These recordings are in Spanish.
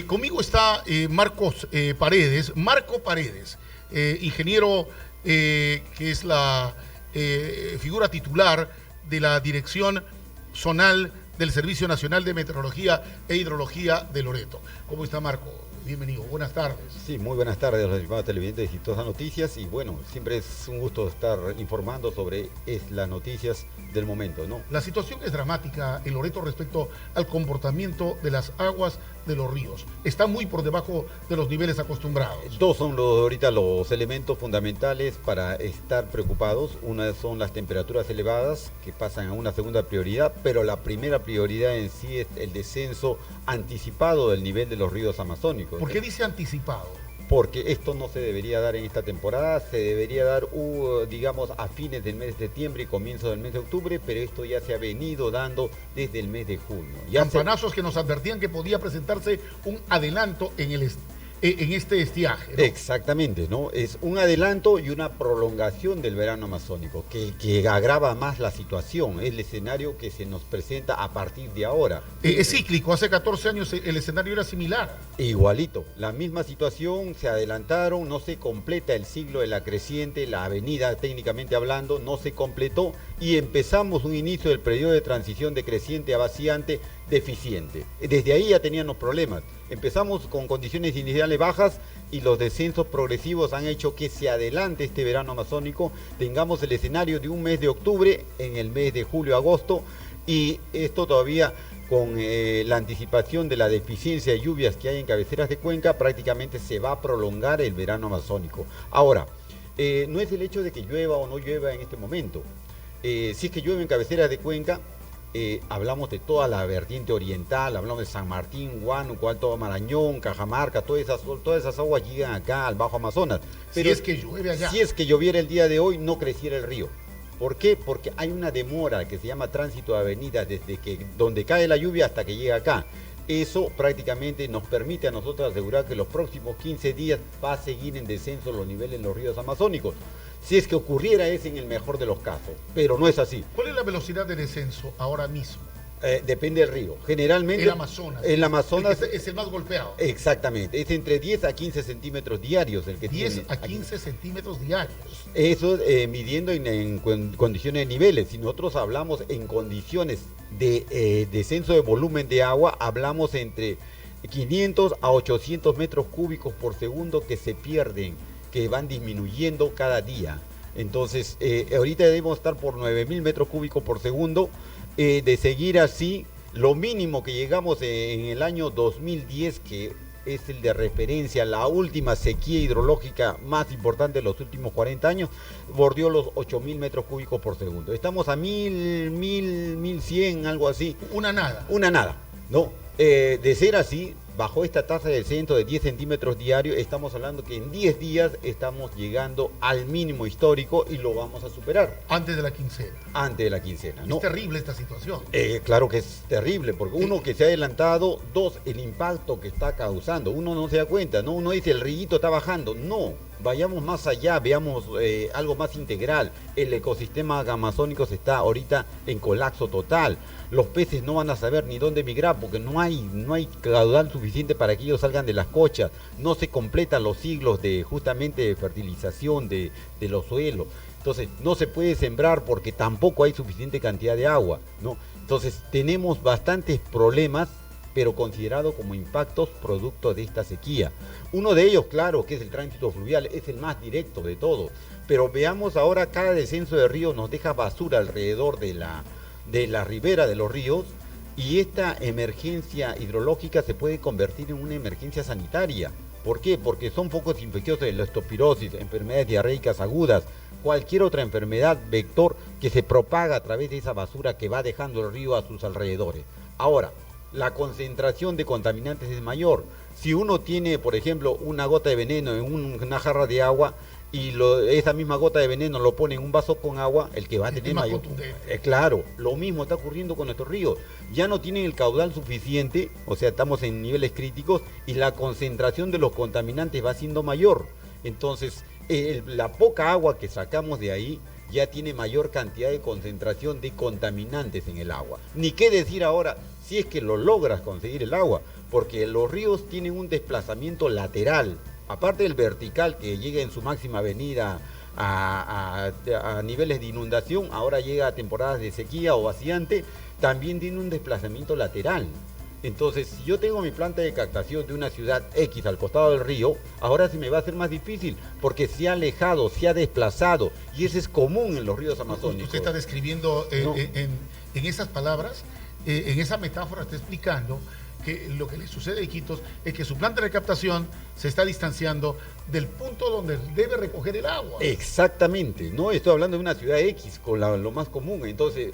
Conmigo está Marco Paredes, ingeniero que es la figura titular de la Dirección Zonal del Servicio Nacional de Meteorología e Hidrología de Loreto. ¿Cómo está, Marco? Bienvenido, buenas tardes. Sí, muy buenas tardes a los estimados televidentes y todas las noticias. Y bueno, siempre es un gusto estar informando sobre las noticias del momento, ¿no? La situación es dramática en Loreto respecto al comportamiento de las aguas de los ríos. Está muy por debajo de los niveles acostumbrados. Dos son ahorita los elementos fundamentales para estar preocupados. Una son las temperaturas elevadas, que pasan a una segunda prioridad, pero la primera prioridad en sí es el descenso anticipado del nivel de los ríos amazónicos. ¿Por qué dice anticipado? Porque esto no se debería dar en esta temporada, se debería dar, digamos, a fines del mes de septiembre y comienzo del mes de octubre, pero esto ya se ha venido dando desde el mes de junio. Campanazos que nos advertían que podía presentarse un adelanto en este estiaje, ¿no? Exactamente, ¿no? Es un adelanto y una prolongación del verano amazónico, que agrava más la situación, es el escenario que se nos presenta a partir de ahora. Es cíclico, hace 14 años el escenario era similar. Igualito, la misma situación, se adelantaron, no se completa el ciclo de la creciente, la avenida técnicamente hablando, no se completó y empezamos un inicio del periodo de transición de creciente a vaciante deficiente. Desde ahí ya teníamos problemas. Empezamos con condiciones iniciales bajas y los descensos progresivos han hecho que se adelante este verano amazónico, tengamos el escenario de un mes de octubre en el mes de julio-agosto y esto todavía con la anticipación de la deficiencia de lluvias que hay en cabeceras de cuenca, prácticamente se va a prolongar el verano amazónico. Ahora, no es el hecho de que llueva o no llueva en este momento. Si es que llueve en cabeceras de cuenca, hablamos de toda la vertiente oriental, hablamos de San Martín, Huánuco, Alto Marañón, Cajamarca, todas esas aguas llegan acá al Bajo Amazonas. Pero si es que llueve allá. Si es que lloviera el día de hoy, no creciera el río. ¿Por qué? Porque hay una demora que se llama tránsito de avenidas desde donde cae la lluvia hasta que llega acá. Eso prácticamente nos permite a nosotros asegurar que los próximos 15 días va a seguir en descenso los niveles en los ríos amazónicos. Si es que ocurriera es en el mejor de los casos, pero no es así. ¿Cuál es la velocidad de descenso ahora mismo? Depende del río. Generalmente el Amazonas. El Amazonas es el más golpeado. Exactamente. Es entre 10 a 15 centímetros diarios el que 10 tiene. 10 a 15 centímetros diarios. Eso midiendo en condiciones de niveles. Si nosotros hablamos en condiciones de descenso de volumen de agua, hablamos entre 500 a 800 metros cúbicos por segundo que se pierden, que van disminuyendo cada día. Entonces, ahorita debemos estar por 9.000 metros cúbicos por segundo. De seguir así, lo mínimo que llegamos en el año 2010, que es el de referencia, la última sequía hidrológica más importante de los últimos 40 años, bordeó los 8.000 metros cúbicos por segundo. Estamos a 1.100, algo así. Una nada. Una nada, ¿no? De ser así, bajo esta tasa de descenso de 10 centímetros diarios, estamos hablando que en 10 días estamos llegando al mínimo histórico y lo vamos a superar. Antes de la quincena. Antes de la quincena, ¿no? Es terrible esta situación. Claro que es terrible, porque uno que se ha adelantado, dos, el impacto que está causando. Uno no se da cuenta, ¿no? Uno dice el rillito está bajando. No, vayamos más allá, veamos algo más integral. El ecosistema amazónico se está ahorita en colapso total. Los peces no van a saber ni dónde migrar porque no hay caudal suficiente para que ellos salgan de las cochas. No se completan los ciclos de justamente de fertilización de los suelos. Entonces no se puede sembrar porque tampoco hay suficiente cantidad de agua, ¿no? Entonces tenemos bastantes problemas, pero considerado como impactos producto de esta sequía. Uno de ellos, claro, que es el tránsito fluvial, es el más directo de todos. Pero veamos ahora, cada descenso de río nos deja basura alrededor de la ribera de los ríos, y esta emergencia hidrológica se puede convertir en una emergencia sanitaria. ¿Por qué? Porque son focos infecciosos de leptospirosis, enfermedades diarreicas agudas, cualquier otra enfermedad vector que se propaga a través de esa basura que va dejando el río a sus alrededores. Ahora, la concentración de contaminantes es mayor. Si uno tiene, por ejemplo, una gota de veneno en una jarra de agua y esa misma gota de veneno lo pone en un vaso con agua, el que va a tener mayor... claro, lo mismo está ocurriendo con nuestros ríos. Ya no tienen el caudal suficiente, o sea, estamos en niveles críticos y la concentración de los contaminantes va siendo mayor. Entonces, la poca agua que sacamos de ahí ya tiene mayor cantidad de concentración de contaminantes en el agua. Ni qué decir ahora si es que lo logras conseguir el agua, porque los ríos tienen un desplazamiento lateral, aparte del vertical que llega en su máxima avenida a niveles de inundación, ahora llega a temporadas de sequía o vaciante, también tiene un desplazamiento lateral. Entonces, si yo tengo mi planta de captación de una ciudad X al costado del río, ahora se me va a hacer más difícil porque se ha alejado, se ha desplazado, y eso es común en los ríos amazónicos. Usted está describiendo No. en esas palabras, en esa metáfora está explicando que lo que le sucede a Iquitos es que su planta de captación se está distanciando del punto donde debe recoger el agua. Exactamente, no estoy hablando de una ciudad X con lo más común. Entonces,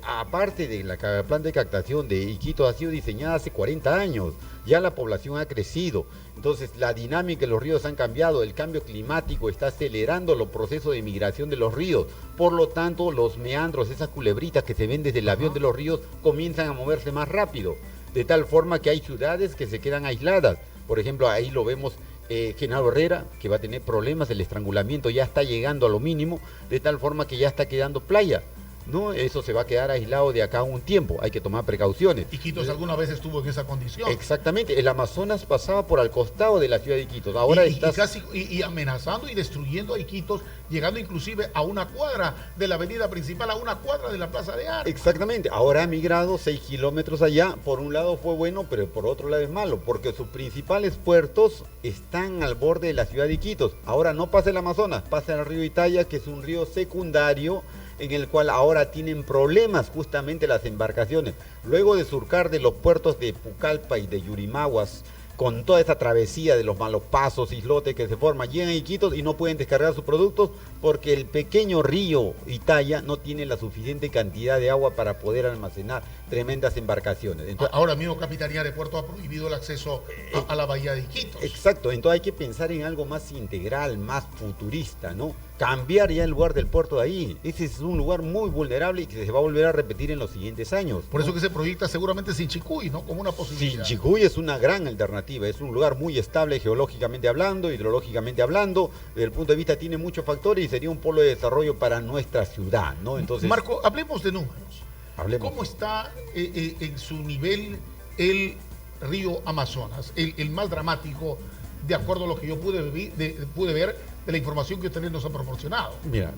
aparte de la planta de captación de Iquitos ha sido diseñada hace 40 años, ya la población ha crecido, entonces la dinámica de los ríos han cambiado, el cambio climático está acelerando los procesos de migración de los ríos, por lo tanto los meandros, esas culebritas que se ven desde el avión de los ríos, comienzan a moverse más rápido, de tal forma que hay ciudades que se quedan aisladas. Por ejemplo, ahí lo vemos, Genaro Herrera, que va a tener problemas, el estrangulamiento ya está llegando a lo mínimo, de tal forma que ya está quedando playa, ¿no? Eso se va a quedar aislado de acá un tiempo, hay que tomar precauciones. Iquitos alguna vez estuvo en esa condición. Exactamente, el Amazonas pasaba por al costado de la ciudad de Iquitos, ahora y amenazando y destruyendo a Iquitos, llegando inclusive a una cuadra de la avenida principal, a una cuadra de la Plaza de Armas. Exactamente, ahora ha migrado 6 kilómetros allá, por un lado fue bueno, pero por otro lado es malo, porque sus principales puertos están al borde de la ciudad de Iquitos. Ahora no pasa el Amazonas, pasa el río Italia, que es un río secundario, en el cual ahora tienen problemas justamente las embarcaciones. Luego de surcar de los puertos de Pucallpa y de Yurimaguas, con toda esa travesía de los malos pasos, islotes que se forman, llegan a Iquitos y no pueden descargar sus productos porque el pequeño río Italia no tiene la suficiente cantidad de agua para poder almacenar tremendas embarcaciones. Entonces, ahora mismo Capitanía de Puerto ha prohibido el acceso a la bahía de Iquitos. Exacto, entonces hay que pensar en algo más integral, más futurista, ¿no? Cambiar ya el lugar del puerto de ahí. Ese es un lugar muy vulnerable y que se va a volver a repetir en los siguientes años. Por eso que se proyecta seguramente Sinchicuy, ¿no? Como una posibilidad. Sinchicuy es una gran alternativa, es un lugar muy estable geológicamente hablando, hidrológicamente hablando, desde el punto de vista tiene muchos factores y sería un polo de desarrollo para nuestra ciudad, ¿no? Entonces, Marco, hablemos de números. Hablemos. ¿Cómo está en su nivel el río Amazonas, el más dramático, de acuerdo a lo que yo pude ver de la información que ustedes nos han proporcionado? Mira,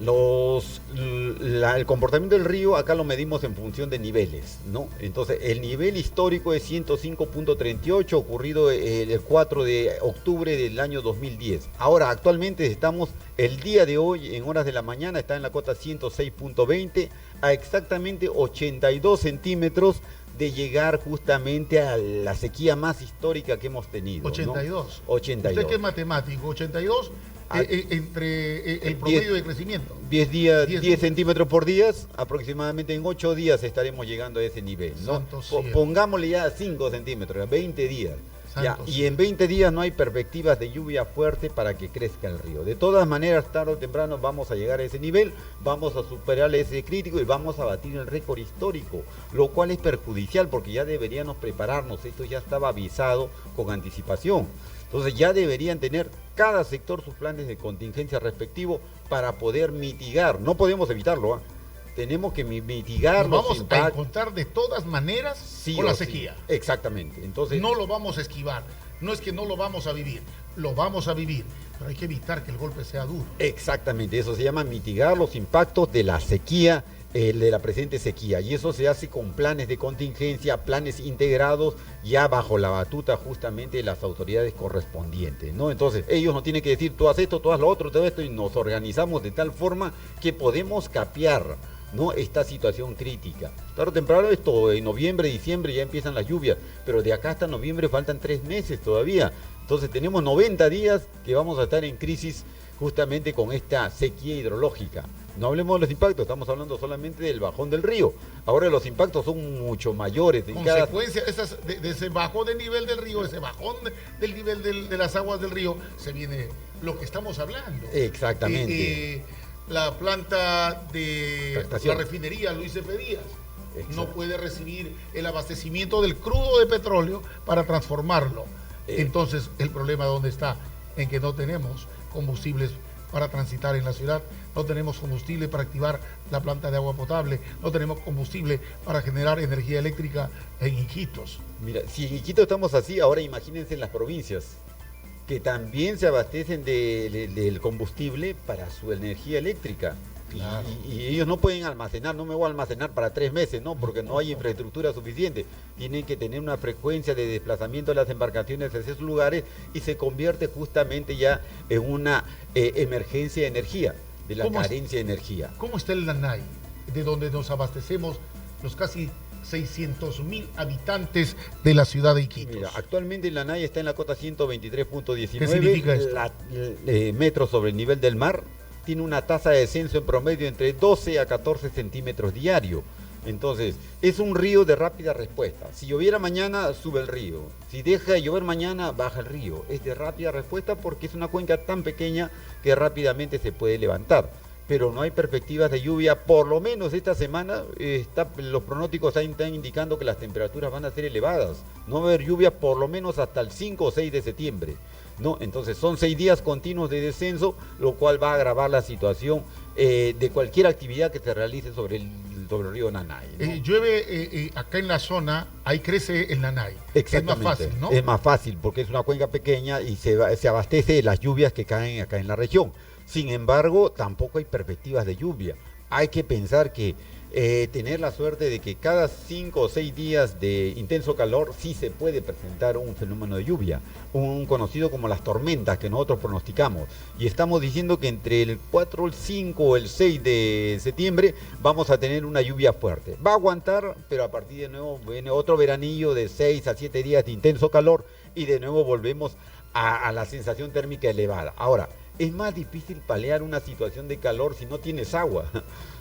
el comportamiento del río acá lo medimos en función de niveles, ¿no? Entonces, el nivel histórico es 105.38, ocurrido el 4 de octubre del año 2010. Ahora, actualmente estamos, el día de hoy, en horas de la mañana, está en la cota 106.20, a exactamente 82 centímetros de llegar justamente a la sequía más histórica que hemos tenido. 82. ¿No? 82. Usted que es matemático, 82 entre el promedio de crecimiento. 10 centímetros por día, aproximadamente en 8 días estaremos llegando a ese nivel, ¿no? Pongámosle ya 5 centímetros, 20 días. Ya, y en 20 días no hay perspectivas de lluvia fuerte para que crezca el río. De todas maneras, tarde o temprano vamos a llegar a ese nivel, vamos a superar ese crítico y vamos a batir el récord histórico, lo cual es perjudicial porque ya deberíamos prepararnos, esto ya estaba avisado con anticipación. Entonces ya deberían tener cada sector sus planes de contingencia respectivo para poder mitigar, no podemos evitarlo, tenemos que mitigar nos vamos a encontrar de todas maneras con la sequía. Sí. Exactamente. Entonces, no lo vamos a esquivar. No es que no lo vamos a vivir. Lo vamos a vivir. Pero hay que evitar que el golpe sea duro. Exactamente. Eso se llama mitigar los impactos de la sequía, de la presente sequía. Y eso se hace con planes de contingencia, planes integrados, ya bajo la batuta justamente de las autoridades correspondientes, ¿no? Entonces, ellos no tienen que decir, tú haz esto, tú haz lo otro, todo esto, y nos organizamos de tal forma que podemos capear, ¿no? Esta situación crítica. Claro, temprano esto, en noviembre, diciembre ya empiezan las lluvias, pero de acá hasta noviembre faltan 3 meses todavía. Entonces tenemos 90 días que vamos a estar en crisis justamente con esta sequía hidrológica. No hablemos de los impactos, estamos hablando solamente del bajón del río. Ahora los impactos son mucho mayores. Consecuencia de ese bajón del nivel del río, ese bajón del nivel de las aguas del río, se viene lo que estamos hablando. Exactamente. La planta de la refinería Luis F. Díaz no puede recibir el abastecimiento del crudo de petróleo para transformarlo. Entonces, ¿el problema dónde está? En que no tenemos combustibles para transitar en la ciudad, no tenemos combustible para activar la planta de agua potable, no tenemos combustible para generar energía eléctrica en Iquitos. Mira, si en Iquitos estamos así, ahora imagínense en las provincias, que también se abastecen del combustible para su energía eléctrica. Claro. Y ellos no pueden almacenar, no me voy a almacenar para 3 meses, no, porque no hay infraestructura suficiente. Tienen que tener una frecuencia de desplazamiento de las embarcaciones hacia esos lugares y se convierte justamente ya en una emergencia de energía, de la carencia de energía. ¿Cómo está el Nanay, de donde nos abastecemos los casi 600.000 habitantes de la ciudad de Iquitos? Mira, actualmente la NAI está en la cota 123.19. ¿Qué significa esto? Metros sobre el nivel del mar. Tiene una tasa de descenso en promedio entre 12 a 14 centímetros diario. Entonces, es un río de rápida respuesta. Si lloviera mañana, sube el río. Si deja de llover mañana, baja el río. Es de rápida respuesta porque es una cuenca tan pequeña que rápidamente se puede levantar. Pero no hay perspectivas de lluvia, por lo menos esta semana los pronósticos están indicando que las temperaturas van a ser elevadas. No va a haber lluvia por lo menos hasta el 5 o 6 de septiembre. ¿No? Entonces son 6 días continuos de descenso, lo cual va a agravar la situación de cualquier actividad que se realice sobre el río Nanay, ¿no? Llueve acá en la zona, ahí crece el Nanay. Exactamente. Es más fácil, ¿no? Es más fácil porque es una cuenca pequeña y se abastece de las lluvias que caen acá en la región. Sin embargo, tampoco hay perspectivas de lluvia. Hay que pensar que tener la suerte de que cada 5 o 6 días de intenso calor sí se puede presentar un fenómeno de lluvia, un conocido como las tormentas que nosotros pronosticamos. Y estamos diciendo que entre el 4, el 5 o el 6 de septiembre vamos a tener una lluvia fuerte. Va a aguantar, pero a partir de nuevo viene otro veranillo de 6 a 7 días de intenso calor y de nuevo volvemos a la sensación térmica elevada. Ahora, es más difícil paliar una situación de calor si no tienes agua.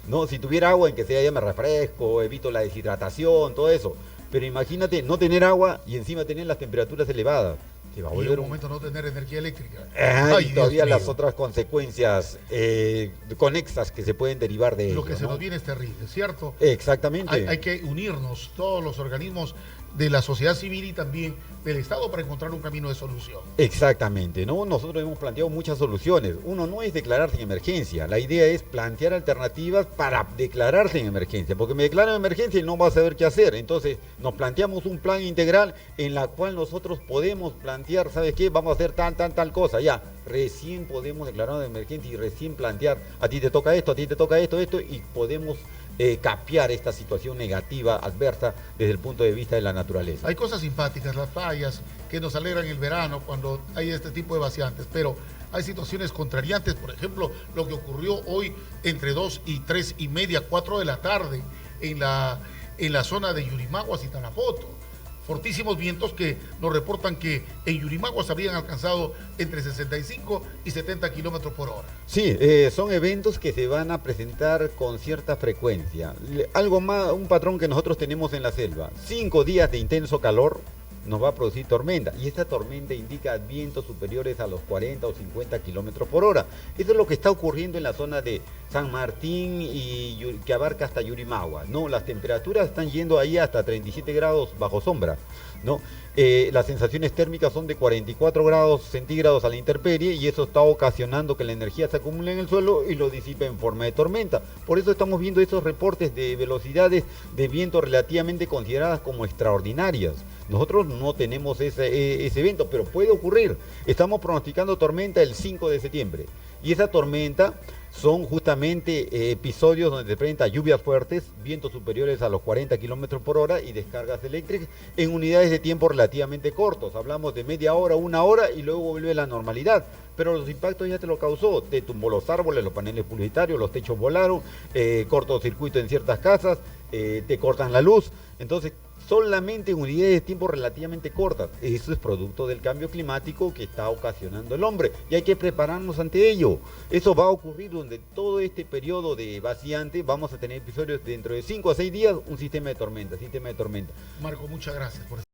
No, si tuviera agua, en que sea ya me refresco, evito la deshidratación, todo eso. Pero imagínate no tener agua y encima tener las temperaturas elevadas. Te va a volver y en un momento no tener energía eléctrica. Y todavía las otras consecuencias conexas que se pueden derivar de ello. Lo que se nos viene es terrible, ¿cierto? Exactamente. Hay que unirnos todos los organismos de la sociedad civil y también del Estado para encontrar un camino de solución. Exactamente, ¿no? Nosotros hemos planteado muchas soluciones. Uno no es declararse en emergencia, la idea es plantear alternativas para declararse en emergencia, porque me declaro en emergencia y no vas a saber qué hacer. Entonces nos planteamos un plan integral en la cual nosotros podemos plantear, ¿sabes qué? Vamos a hacer tal cosa, ya. Recién podemos declarar en emergencia y recién plantear, a ti te toca esto, a ti te toca esto, y podemos capear esta situación negativa, adversa, desde el punto de vista de la naturaleza. Hay cosas simpáticas, las playas, que nos alegran el verano cuando hay este tipo de vaciantes, pero hay situaciones contrariantes, por ejemplo, lo que ocurrió hoy entre 2 y 3 y media, 4 de la tarde, en la zona de Yurimaguas y Tanapoto. Fortísimos vientos que nos reportan que en Yurimaguas habrían alcanzado entre 65 y 70 kilómetros por hora. Sí, son eventos que se van a presentar con cierta frecuencia. Algo más, un patrón que nosotros tenemos en la selva. 5 días de intenso calor nos va a producir tormenta, y esta tormenta indica vientos superiores a los 40 o 50 kilómetros por hora. Eso es lo que está ocurriendo en la zona de San Martín y que abarca hasta Yurimaguas, ¿no? Las temperaturas están yendo ahí hasta 37 grados bajo sombra, ¿no? Las sensaciones térmicas son de 44 grados centígrados a la intemperie, y eso está ocasionando que la energía se acumule en el suelo y lo disipe en forma de tormenta. Por eso estamos viendo esos reportes de velocidades de viento relativamente consideradas como extraordinarias. Nosotros no tenemos ese evento, pero puede ocurrir. Estamos pronosticando tormenta el 5 de septiembre. Y esa tormenta son justamente episodios donde se presentan lluvias fuertes, vientos superiores a los 40 kilómetros por hora y descargas eléctricas en unidades de tiempo relativamente cortos. Hablamos de media hora, 1 hora, y luego vuelve la normalidad. Pero los impactos ya te lo causó. Te tumbó los árboles, los paneles publicitarios, los techos volaron, cortocircuito en ciertas casas, te cortan la luz. Entonces, solamente en unidades de tiempo relativamente cortas. Eso es producto del cambio climático que está ocasionando el hombre, y hay que prepararnos ante ello. Eso va a ocurrir durante todo este periodo de vaciante. Vamos a tener episodios dentro de 5 a 6 días, un sistema de tormenta. Marco, muchas gracias por estar